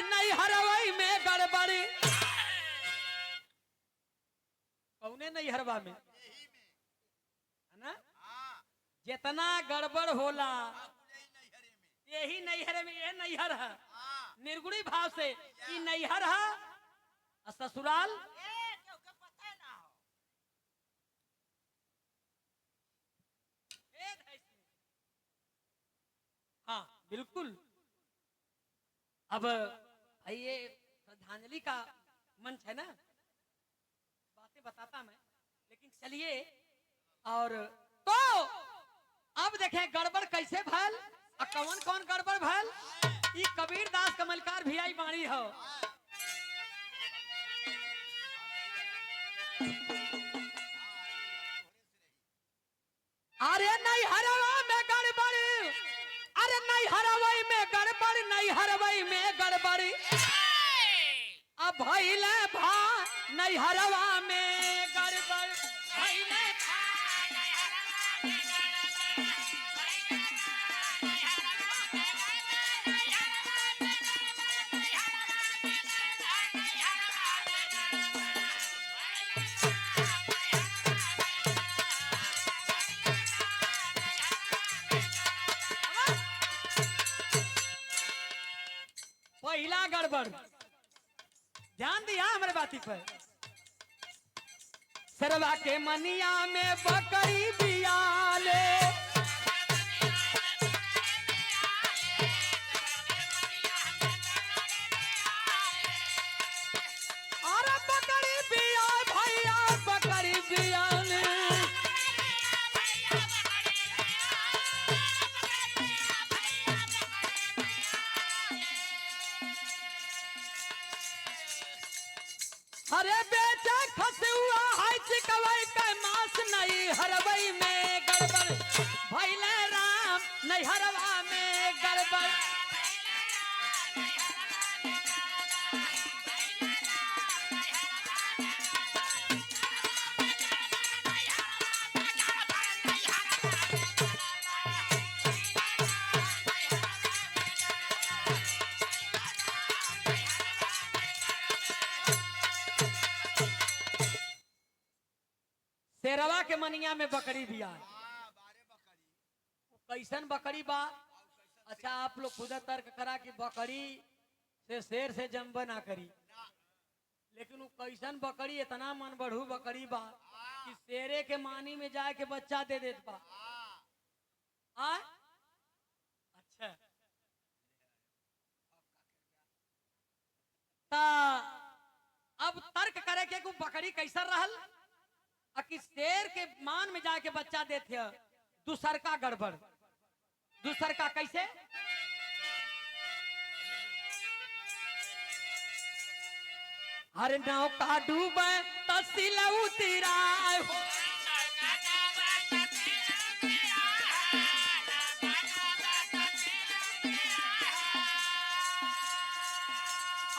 नहीं हरवाई में गड़बड़। कौने नहीं हरवा में है ना, जितना गड़बड़ होला यही नैहर में, ये नैहर है निर्गुणी भाव से कि नैहर है और ससुराल हाँ बिल्कुल। अब भाई ये श्रद्धांजलि का मंच है ना, बातें बताता मैं, लेकिन चलिए। और तो अब देखें गड़बड़ कैसे भल और कौन कौन गड़बड़ भल। ये कबीर दास कमलकार भी आई बाणी हो। अरे नहीं हरवा में गड़बड़, अरे नहीं हरवई में गड़बड़, नहीं हरवई में गड़बड़। अब भइले भा नहीं हरवा में गड़बड़, भइले पहला गड़बड़। ध्यान दिया हमारे बाती पर। सरवा के मनिया में बकरी बियाले, अरे बकरी बिया भैया बकरी बियाले। अरे बेटा खसुआ है चिकवई का मांस, नहीं हरवई में गड़बड़, भइले राम नहीं हरवा में गड़बड़। शेरवा के मनिया में बकरी बिया, कैसन बकरी बा। अच्छा आप लोग खुद तर्क करा कि बकरी से शेर से जंब ना करी, लेकिन वो कैसन बकरी, इतना मन बढ़ू बकरी बा कि शेरे के मानी में जाए के बच्चा दे देत बा। अच्छा ता अब तर्क करे के बकरी कैसा रहल कि शेर के मान में जाके बच्चा देते। दूसर का गड़बड़, दूसर का कैसे। हर नाव का डूबे तसिल उतराए हो,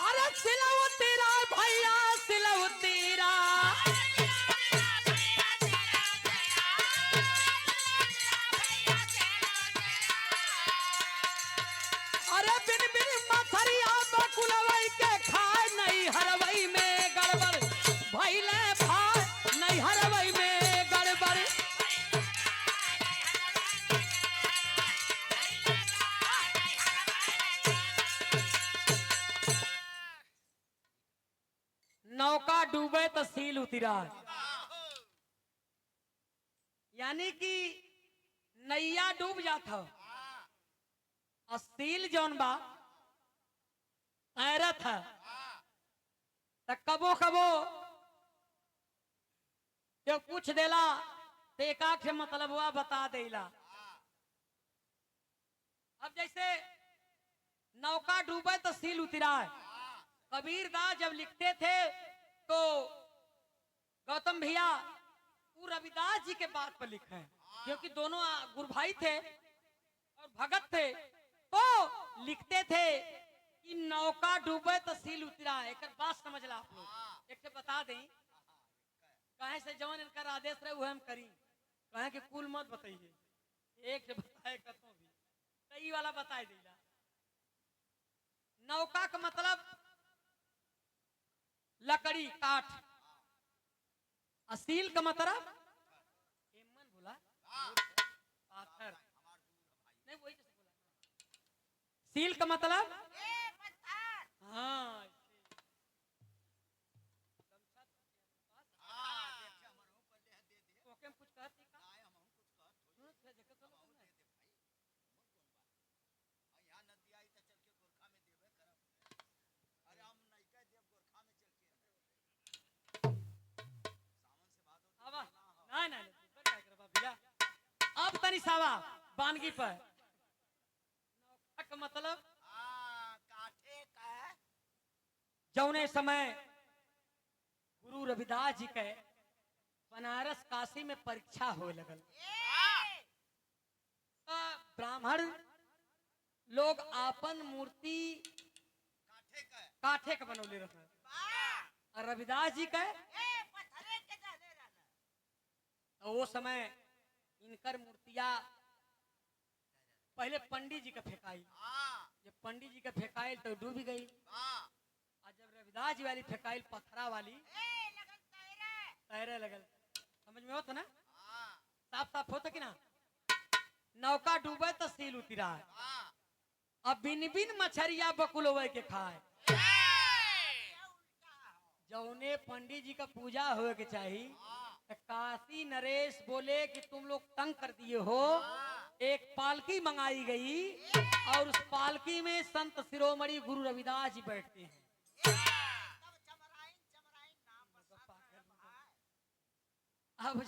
अरे सिलव तेरा भैया सिलव तेरा। अरे बिन बिन मथरिया बकुलवई के खाए, नहीं हरवई में गड़बड़, भइले भाई नहीं हरवई में गड़बड़। नौका डूबे तो सील उतरा, यानी कि नैया डूब जाता और सील जौन बा तैरत है। तो कबो कबो जो पूछ देला तो एक आंख से मतलब हुआ बता देला। अब जैसे नौका डूबे तो सील उतरा, कबीर दास जब लिखते थे तो गौतम भैया वो रविदास जी के बात पर लिखे हैं, क्योंकि दोनों गुरु भाई थे और भगत थे। तो लिखते थे कि नौका डूबे तो सील उतरा। एक बात समझ ला आप लोग, एक से बता दें कहे से जवन इनका आदेश रहे वो हम करी, कहे कि कुल मत बताइए, एक से बताए कतो भी, कई वाला बताए देला। नौका का मतलब लकड़ी काठ, असील का मतलब एमन बोला पाथर, नहीं वही जैसे बोला। सील का मतलब हाँ, ओके हम कुछ कहती का आवा नहीं नहीं क्या करबा भैया। अब तनी सावा बानगी पर नौका का मतलब जौने समय गुरु रविदास जी के बनारस काशी में परीक्षा होए लगल, तो ब्राह्मण लोग आपन मूर्ति काठे के बनौले रहे और रविदास जी के तो वो समय इनकर मूर्तियां पहले पंडित जी का फेंकाई, जब पंडित जी का फेंकाई तो डूब गई, और जब रविदास जी वाली फेंकाई पत्थरा वाली तैरे लगल। समझ में होता ना, साफ साफ होता कि ना। नौका डूबे तो सील उतरा, अब बिन बिन मछरिया बकुलवे के खाए। जौने पंडित जी का पूजा होए के चाहिए, काशी नरेश बोले कि तुम लोग तंग कर दिए हो, एक पालकी मंगाई गई और उस पालकी में संत शिरोमणि गुरु रविदास जी बैठते हैं। अब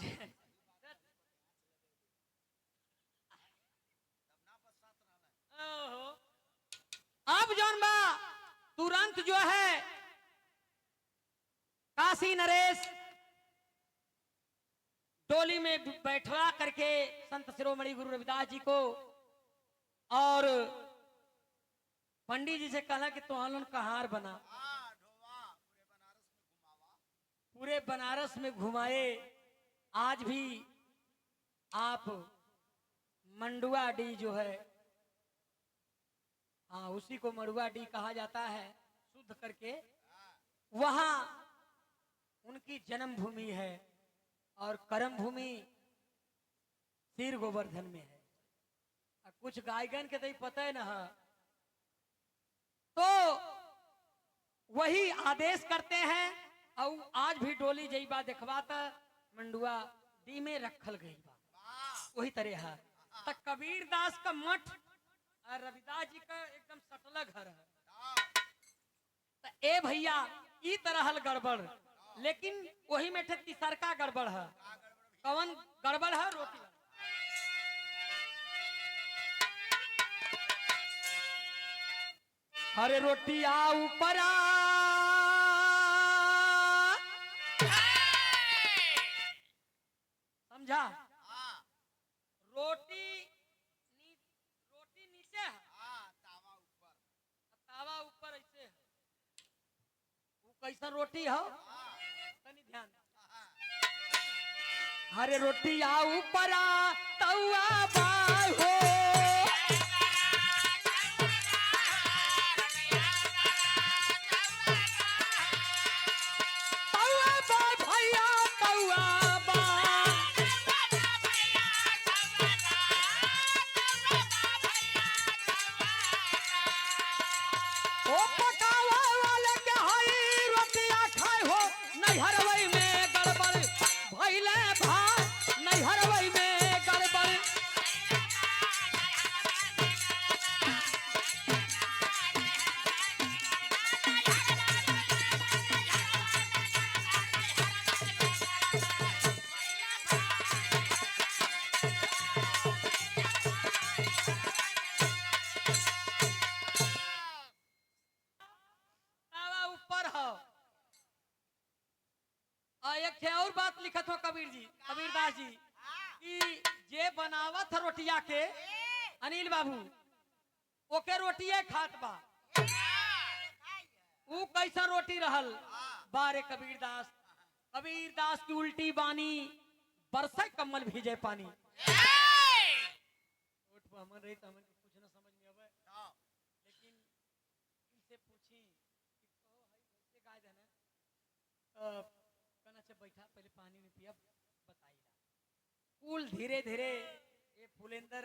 अब जौन बा तुरंत जो है काशी नरेश टोली में बैठवा करके संत शिरोमणि गुरु रविदास जी को और पंडित जी से कहा कि तुहान का हार बना, पूरे बनारस में घुमाए। आज भी आप मंडुआ डी जो है, हाँ उसी को मड़ुआ डी कहा जाता है, शुद्ध करके वहां उनकी जन्मभूमि है और कर्म भूमि सिर गोवर्धन में है। कुछ गायगन के तो पता है ना, तो वही आदेश करते हैं और आज भी डोली जई बा देखवाता मंडुआ डी में रखल गई बा वही तरह है। तो कबीर दास का मठ और रविदास जी का एकदम सटला घर है। तो ए भैया ई तरह गड़बड़, लेकिन वही में तीसर का गड़बड़ है। कौन गड़बड़ है? रोटी अरे रोटिया ऊपर समझा, रोटी नीचे है, तावा ऊपर ऐसे है। वो कैसा रोटी हो तनी ध्यान। अरे रोटिया ऊपर तवा बाय हो, एक और बात लिखत हो कबीर जी, कबीरदास जी कि जे बनावत रोटिया के अनिल बाबू ओके रोटिए खात बा, ऊ कैसा रोटी रहल बारे कबीरदास। कबीरदास की उल्टी बानी बरसे कमल भीजे पानी। हमन रही तो हमन कुछ ना समझ में आवे, लेकिन से पूछी कि कहो हई कैसे गाय देना कहना से बैठा पहले पानी में पिया बताइला कुल धीरे धीरे ये फुलेंदर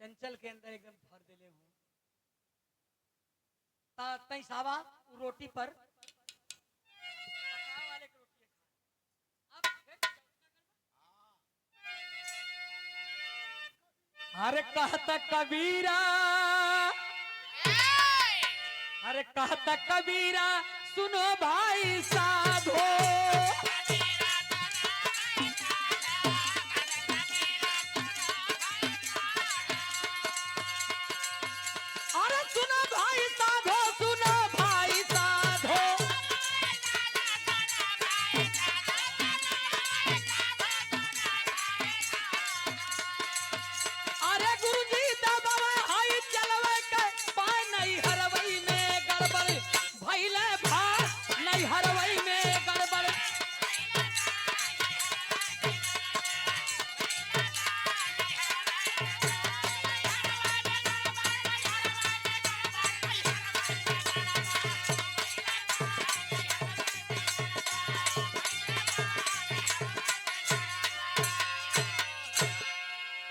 चंचल के अंदर एकदम भर देले हूँ तई सावा रोटी पर पकाए वाले के रोटी खा अब अरे कहता कबीरा अरे कहता कबीरा सुनो भाई साधो